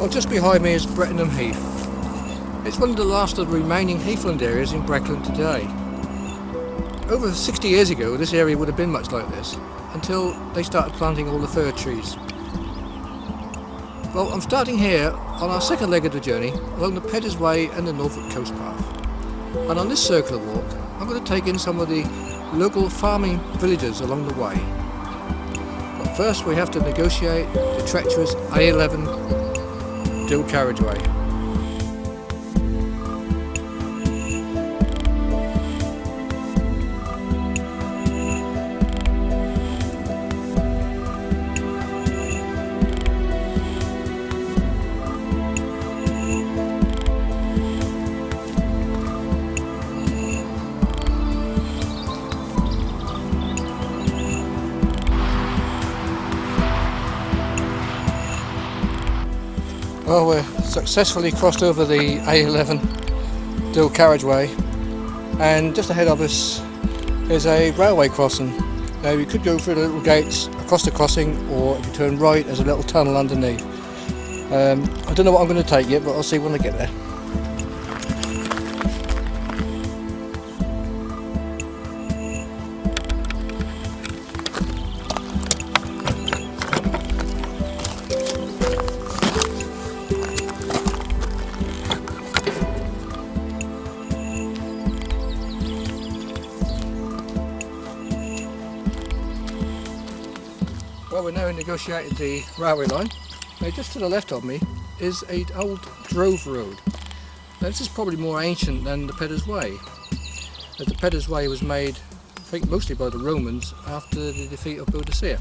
Well, just behind me is Brettenham Heath. It's one of the last of the remaining heathland areas in Brecon today. Over 60 years ago, this area would have been much like this, until they started planting all the fir trees. Well, I'm starting here on our second leg of the journey, along the Peddars Way and the Norfolk coast path. And on this circular walk, I'm going to take in some of the local farming villages along the way. But first we have to negotiate the treacherous A11 dual carriageway. Well, we're successfully crossed over the A11 dual carriageway, and just ahead of us is a railway crossing. Now you could go through the little gates across the crossing, or if you turn right there's a little tunnel underneath. I don't know what I'm going to take yet, but I'll see when I get there. Well, we're now negotiating the railway line. Now just to the left of me is an old drove road. Now this is probably more ancient than the Peddars Way, as the Peddars Way was made, I think, mostly by the Romans after the defeat of Boadicea.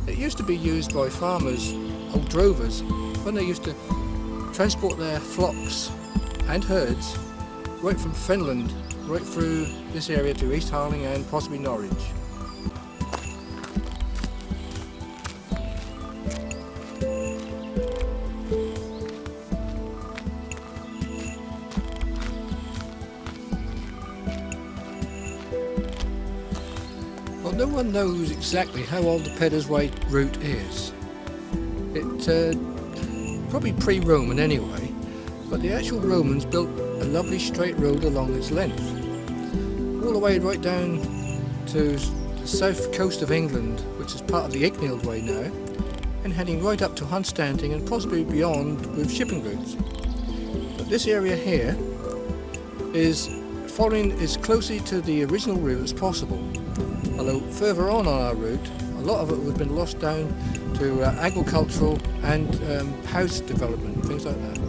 It used to be used by farmers, old drovers, when they used to transport their flocks and herds right from Finland right through this area to East Harling and possibly Norwich. Well, no one knows exactly how old the Peddars Way route is. It probably pre-Roman anyway, but the actual Romans built a lovely straight road along its length, all the way right down to the south coast of England, which is part of the Icknield Way now, and heading right up to Hunstanting and possibly beyond with shipping routes. But this area here is following as closely to the original route as possible. Although further on our route, a lot of it would have been lost down to agricultural and house development, things like that.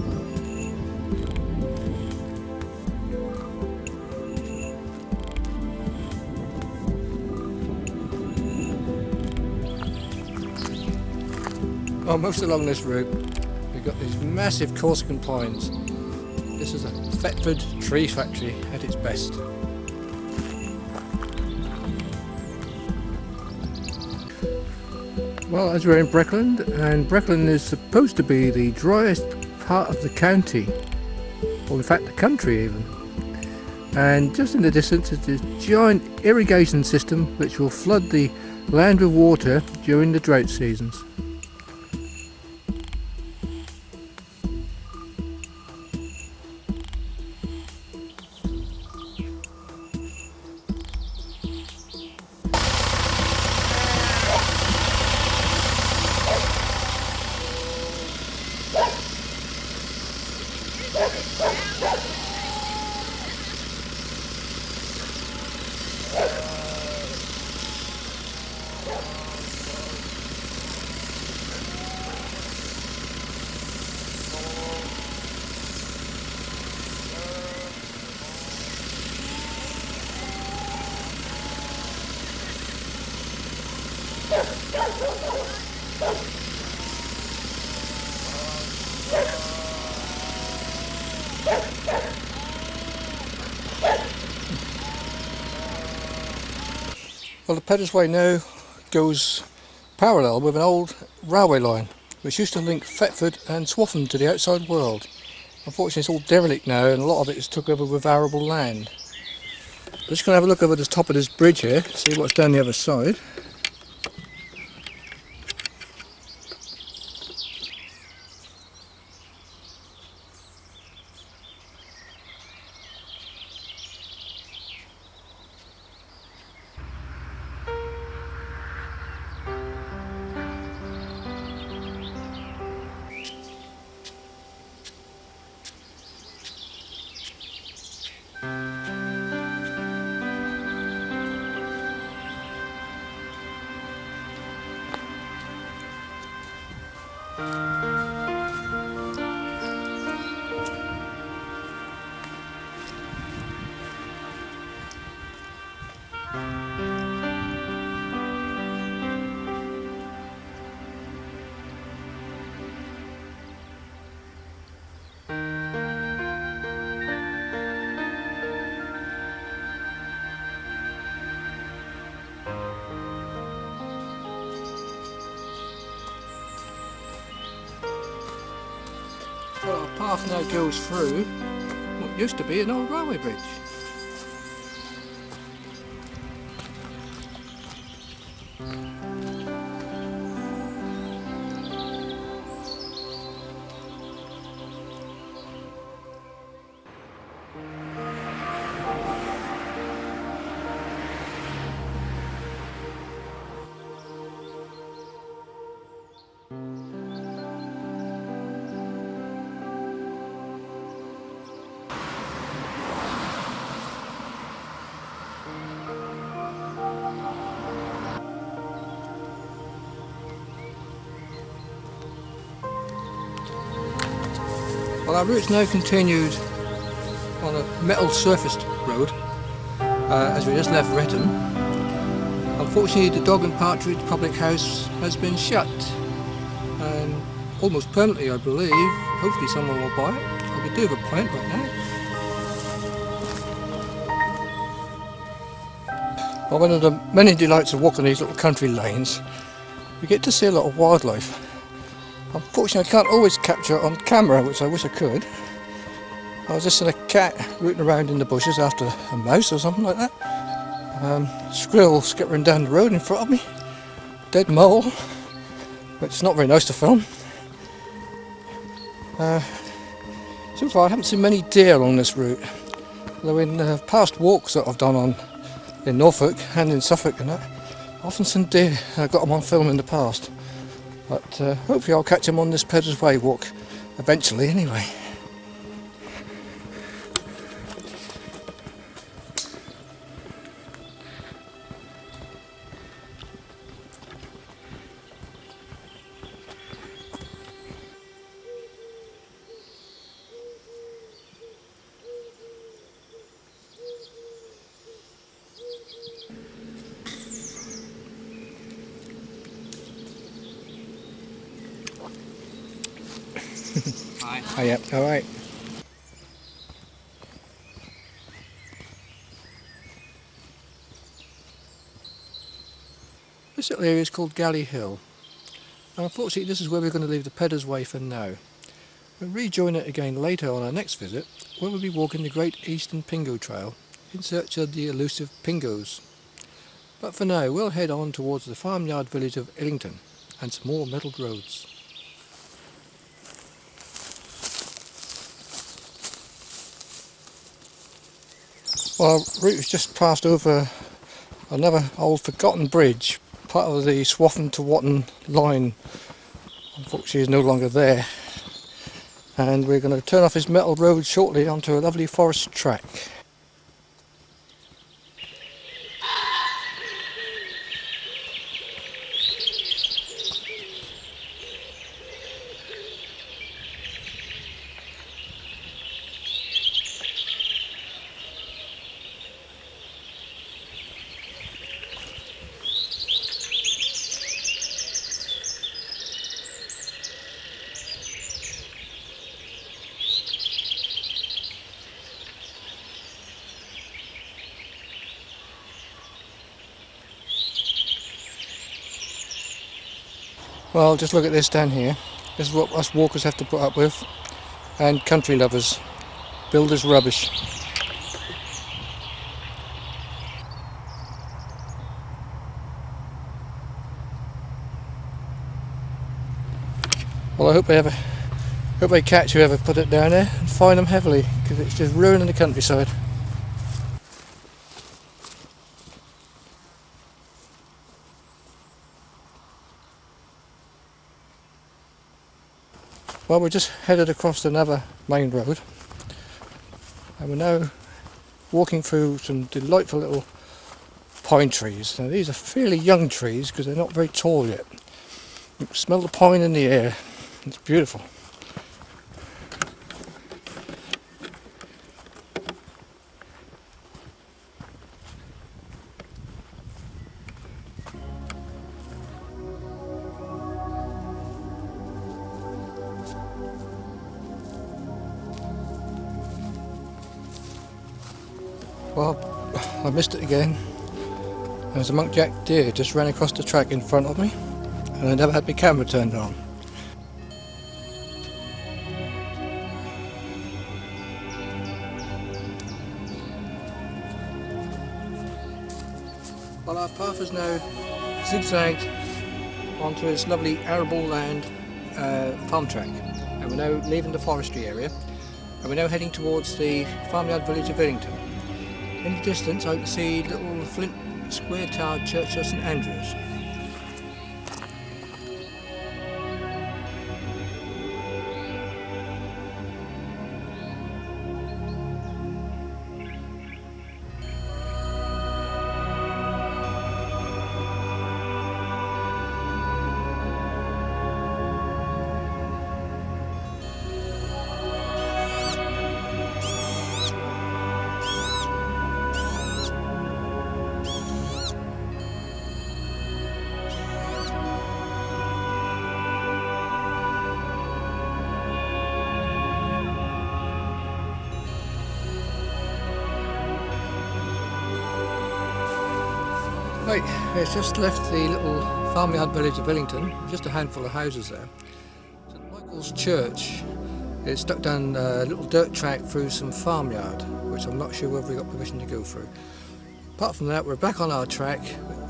Well, most along this route, we've got these massive Corsican pines. This is a Thetford tree factory at its best. Well, as we're in Brecon, and Brecon is supposed to be the driest part of the county, or in fact the country even. And just in the distance is this giant irrigation system which will flood the land with water during the drought seasons. Well, the Peddars Way now goes parallel with an old railway line which used to link Thetford and Wretham to the outside world. Unfortunately it's all derelict now and a lot of it is took over with arable land. I'm just going to have a look over the top of this bridge here, see what's down the other side. Well, our path now goes through what used to be an old railway bridge. Well, our route's now continued on a metal surfaced road as we just left Wretham. Unfortunately, the Dog and Partridge public house has been shut, and almost permanently, I believe. Hopefully someone will buy it. I could do with a plant right now. Well, one of the many delights of walking these little country lanes, you get to see a lot of wildlife. Unfortunately, I can't always capture it on camera, which I wish I could. I was just in a cat rooting around in the bushes after a mouse or something like that. Squirrel skittering down the road in front of me. Dead mole, which is not very nice to film. So far I haven't seen many deer along this route. Though in past walks that I've done in Norfolk and in Suffolk and that, I've often seen deer. I got them on film in the past. But hopefully I'll catch them on this Peddars Way walk eventually anyway. Hi. Hiya, alright. This little area is called Galley Hill. And unfortunately this is where we're going to leave the Peddars Way for now. We'll rejoin it again later on our next visit, where we'll be walking the Great Eastern Pingo Trail in search of the elusive pingos. But for now we'll head on towards the farmyard village of Illington and some more metalled roads. Well, our route has just passed over another old forgotten bridge, part of the Wretham to Wretham line. Unfortunately is no longer there, and we're going to turn off this metal road shortly onto a lovely forest track. Well, just look at this down here. This is what us walkers have to put up with, and country lovers. Builders rubbish. Well, I hope they catch whoever put it down there and fine them heavily, because it's just ruining the countryside. Well, we're just headed across another main road, and we're now walking through some delightful little pine trees. Now these are fairly young trees because they're not very tall yet. You can smell the pine in the air. It's beautiful. Well, I missed it again. There's a muntjac deer just ran across the track in front of me, and I never had my camera turned on. Well, our path is now zigzagged onto this lovely arable land farm track, and we're now leaving the forestry area, and we're now heading towards the farmyard village of Illington. In the distance I can see little flint square towered church of St Andrews. Right, it's just left the little farmyard village of Illington, just a handful of houses there. St Michael's Church is stuck down a little dirt track through some farmyard, which I'm not sure whether we got permission to go through. Apart from that, we're back on our track.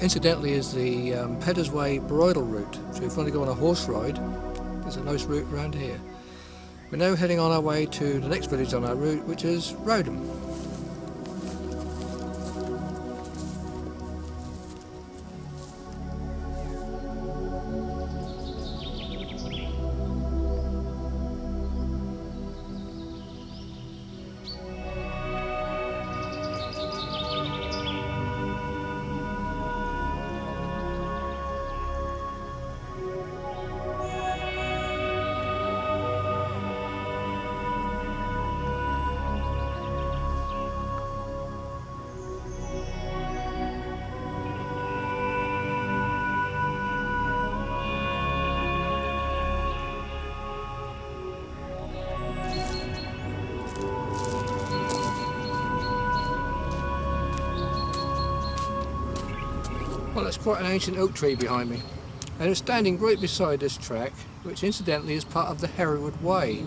Incidentally is the Peddars Way bridle route, so if you want to go on a horse ride, there's a nice route around here. We're now heading on our way to the next village on our route, which is Roudham. Well, that's quite an ancient oak tree behind me, and it's standing right beside this track, which incidentally is part of the Hereward Way.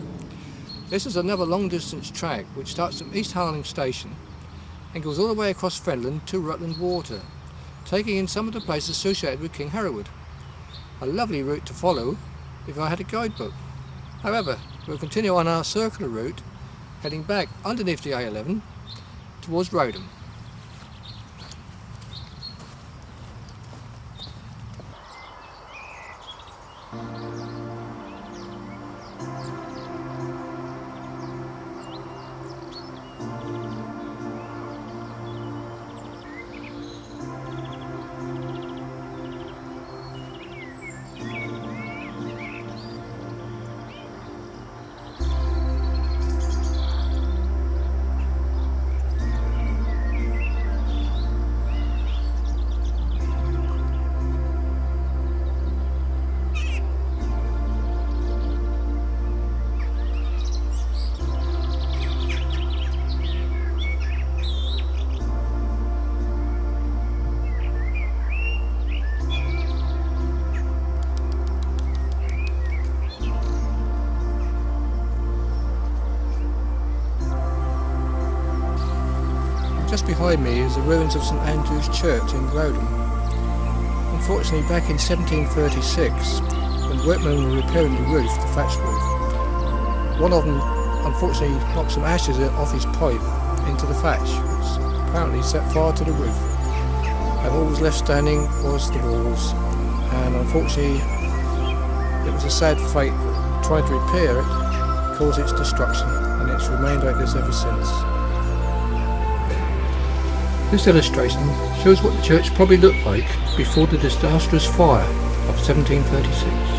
This is another long distance track which starts from East Harling Station and goes all the way across Fenland to Rutland Water, taking in some of the places associated with King Hereward. A lovely route to follow if I had a guidebook. However, we'll continue on our circular route, heading back underneath the A11 towards Roudham. Just behind me is the ruins of St Andrew's Church in Roudham. Unfortunately, back in 1736, when workmen were repairing the roof, the thatch roof, one of them unfortunately knocked some ashes off his pipe into the thatch, which apparently set fire to the roof. And all that was left standing was the walls, and unfortunately it was a sad fate that trying to repair it caused its destruction, and it's remained like this ever since. This illustration shows what the church probably looked like before the disastrous fire of 1736.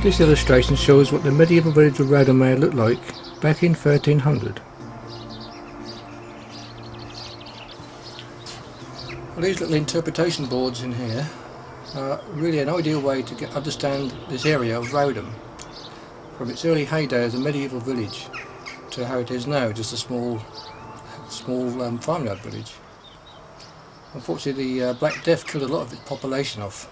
This illustration shows what the medieval village of Roudham may have looked like back in 1300. Well, these little interpretation boards in here are really an ideal way to understand this area of Roudham, from its early heyday as a medieval village to how it is now, just a small farmyard village. Unfortunately, the Black Death killed a lot of its population off.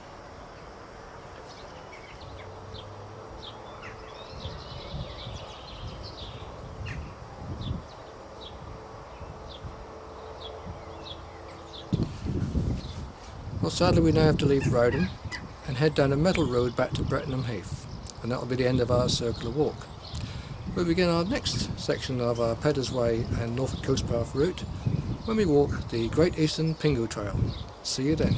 Well, sadly we now have to leave Roudham and head down a metal road back to Brettenham Heath, and that will be the end of our circular walk. We'll begin our next section of our Peddars Way and Norfolk Coast Path route when we walk the Great Eastern Pingo Trail. See you then.